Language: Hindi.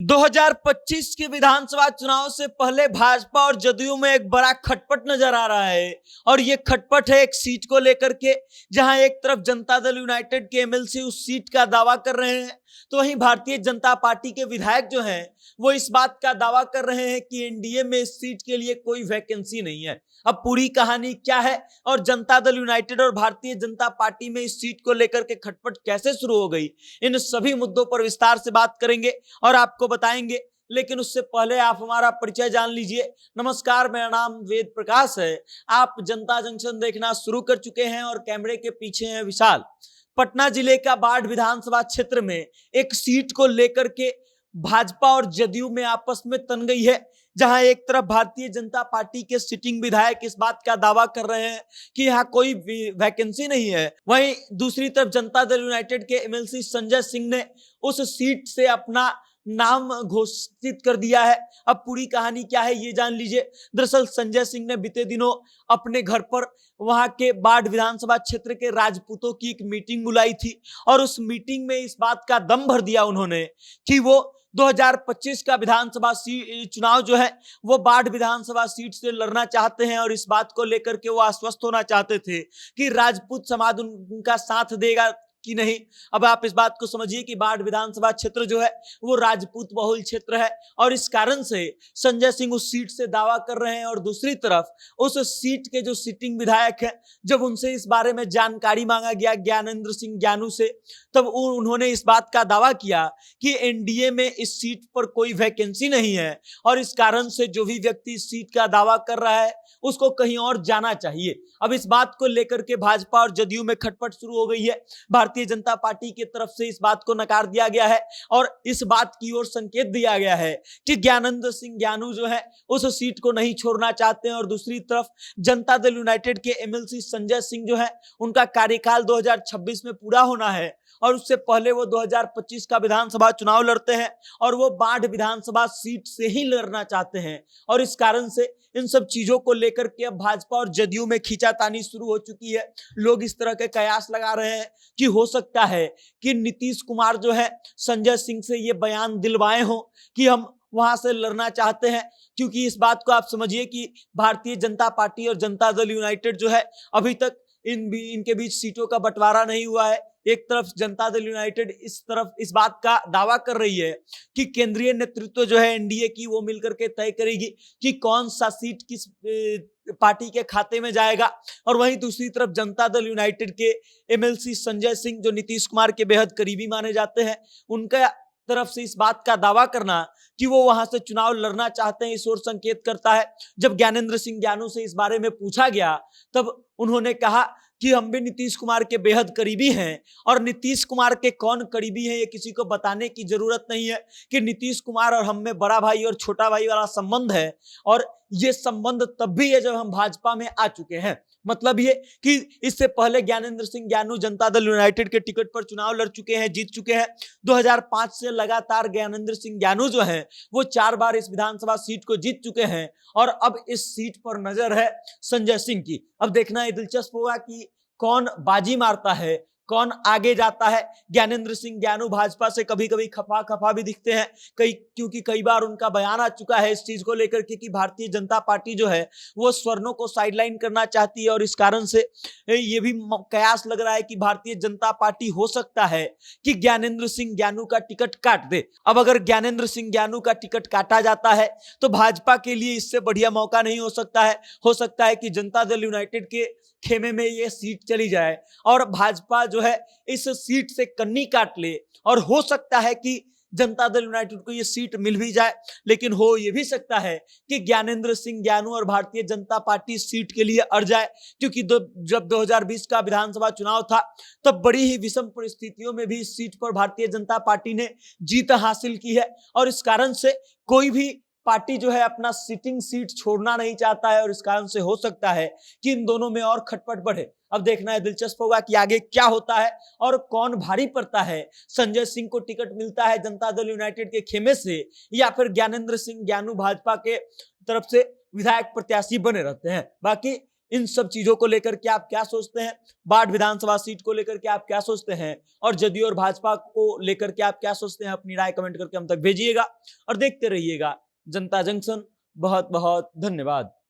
2025 के विधानसभा चुनाव से पहले भाजपा और जदयू में एक बड़ा खटपट नजर आ रहा है और ये खटपट है एक सीट को लेकर के, जहां एक तरफ जनता दल यूनाइटेड के एमएलसी उस सीट का दावा कर रहे हैं, तो वहीं भारतीय जनता पार्टी के विधायक जो हैं वो इस बात का दावा कर रहे हैं कि एनडीए में इस सीट के लिए कोई वैकेंसी नहीं है। अब पूरी कहानी क्या है और जनता दल यूनाइटेड और भारतीय जनता पार्टी में इस सीट को लेकर के खटपट कैसे शुरू हो गई, इन सभी मुद्दों पर विस्तार से बात करेंगे और आपको बताएंगे। लेकिन उससे पहले आप हमारा परिचय जान लीजिए। नमस्कार, मेरा नाम वेद प्रकाश है। आप जनता जंक्शन देखना शुरू कर चुके हैं और कैमरे के पीछे हैं विशाल। पटना जिले का बाढ़ विधानसभा क्षेत्र में एक सीट को लेकर के भाजपा और जदयू में आपस में तन गई है, जहां एक तरफ भारतीय जनता पार्टी के सिटिंग विधायक इस बात का दावा कर रहे हैं कि यहाँ कोई वैकेंसी नहीं है, वहीं दूसरी तरफ जनता दल यूनाइटेड के एमएलसी संजय सिंह ने उस सीट से अपना नाम घोषित कर दिया है। अब पूरी कहानी क्या है ये जान लीजिए। दरअसल संजय सिंह ने बीते दिनों अपने घर पर वहां के बाढ़ विधानसभा क्षेत्र के राजपूतों की एक मीटिंग बुलाई थी और उस मीटिंग में इस बात का दम भर दिया उन्होंने कि वो 2025 का विधानसभा चुनाव जो है वो बाढ़ विधानसभा सीट से लड़ना चाहते हैं और इस बात को लेकर के वो आश्वस्त होना चाहते थे कि राजपूत समाज उनका साथ देगा कि नहीं। अब आप इस बात को समझिए कि बाढ़ विधानसभा क्षेत्र जो है वो राजपूत बहुल क्षेत्र है और इस कारण से संजय सिंह उस सीट से दावा कर रहे हैं। और दूसरी तरफ उस सीट के जो सिटिंग विधायक हैं, जब उनसे इस बारे में जानकारी मांगा गया ज्ञानेंद्र सिंह ज्ञानू से, तब उन्होंने इस बात का दावा किया कि एनडीए में इस सीट पर कोई वैकेंसी नहीं है और इस कारण से जो भी व्यक्ति इस सीट का दावा कर रहा है उसको कहीं और जाना चाहिए। अब इस बात को लेकर के भाजपा और जदयू में खटपट शुरू हो गई है। भारतीय जनता पार्टी की तरफ से इस बात को नकार दिया गया है और इस बात की ओर संकेत दिया गया है कि ज्ञानेंद्र सिंह ज्ञानू जो है उस सीट को नहीं छोड़ना चाहते हैं। और दूसरी तरफ जनता दल यूनाइटेड के एमएलसी संजय सिंह जो है उनका कार्यकाल 2026 में पूरा होना है और उससे पहले वो 2025 का विधानसभा चुनाव लड़ते हैं और वो बाढ़ विधानसभा सीट से ही लड़ना चाहते हैं। और इस कारण से इन सब चीजों को लेकर के अब भाजपा और जदयू में खींचातानी शुरू हो चुकी है। लोग इस तरह के कयास लगा रहे हैं कि हो सकता है कि नीतीश कुमार जो है संजय सिंह से ये बयान दिलवाए हो कि हम वहां से लड़ना चाहते हैं, क्योंकि इस बात को आप समझिए कि भारतीय जनता पार्टी और जनता दल यूनाइटेड जो है अभी तक इनके बीच सीटों का बंटवारा नहीं हुआ है। एक तरफ जनता दल यूनाइटेड इस तरफ इस बात का दावा कर रही है कि केंद्रीय नेतृत्व जो है एनडीए की वो मिलकर के तय करेगी कि कौन सा सीट किस पार्टी के खाते में जाएगा, और वहीं दूसरी तरफ जनता दल यूनाइटेड के एमएलसी संजय सिंह जो नीतीश कुमार के बेहद करीबी माने जाते हैं, उनका तरफ से इस बात का दावा करना कि वो वहां से चुनाव लड़ना चाहते हैं इस ओर संकेत करता है। जब ज्ञानेंद्र सिंह ज्ञानू से इस बारे में पूछा गया तब उन्होंने कहा कि हम भी नीतीश कुमार के बेहद करीबी हैं और नीतीश कुमार के कौन करीबी हैं ये किसी को बताने की जरूरत नहीं है कि नीतीश कुमार और हम में बड़ा भाई और छोटा भाई वाला संबंध है और ये संबंध तब भी है जब हम भाजपा में आ चुके हैं। मतलब ये कि इससे पहले ज्ञानेंद्र सिंह ज्ञानू जनता दल यूनाइटेड के टिकट पर चुनाव लड़ चुके हैं, जीत चुके हैं। 2005 से लगातार ज्ञानेंद्र सिंह ज्ञानू जो है वो 4 बार इस विधानसभा सीट को जीत चुके हैं और अब इस सीट पर नजर है संजय सिंह की। अब देखना ये दिलचस्प होगा कि कौन बाजी मारता है, कौन आगे जाता है। ज्ञानेंद्र सिंह ज्ञानू भाजपा से कभी कभी खफा खफा भी दिखते हैं क्योंकि कई बार उनका बयान आ चुका है इस चीज को लेकर के कि भारतीय जनता पार्टी जो है वो स्वर्णों को साइडलाइन करना चाहती है और इस कारण से ये भी कयास लग रहा है कि भारतीय जनता पार्टी हो सकता है कि ज्ञानेंद्र सिंह ज्ञानू का टिकट काट दे। अब अगर ज्ञानेंद्र सिंह ज्ञानू का टिकट काटा जाता है तो भाजपा के लिए इससे बढ़िया मौका नहीं हो सकता है। हो सकता है कि जनता दल यूनाइटेड के खेमे में ये सीट चली जाए और भाजपा जो है इस सीट से कन्नी काट ले और हो सकता है कि जनता दल यूनाइटेड को ये सीट मिल भी जाए। लेकिन हो ये भी सकता है कि ज्ञानेंद्र सिंह ज्ञानू और भारतीय जनता पार्टी सीट के लिए अड़ जाए, क्योंकि जब 2020 का विधानसभा चुनाव था तब बड़ी ही विषम परिस्थितियों में भी इस सीट पर भारतीय जनता पार्टी ने जीत हासिल की है और इस कारण से कोई भी पार्टी जो है अपना सिटिंग सीट छोड़ना नहीं चाहता है और इस कारण से हो सकता है कि इन दोनों में और खटपट बढ़े। अब देखना है दिलचस्प होगा कि आगे क्या होता है और कौन भारी पड़ता है। संजय सिंह को टिकट मिलता है जनता दल यूनाइटेड के खेमे से या फिर ज्ञानेंद्र सिंह ज्ञानू भाजपा के तरफ से विधायक प्रत्याशी बने रहते हैं। बाकी इन सब चीजों को लेकर के आप क्या सोचते हैं? बाढ़ विधानसभा सीट को लेकर के आप क्या सोचते हैं? और जदयू और भाजपा को लेकर के आप क्या सोचते हैं? अपनी राय कमेंट करके हम तक भेजिएगा और देखते रहिएगा जनता जंक्शन। बहुत बहुत धन्यवाद।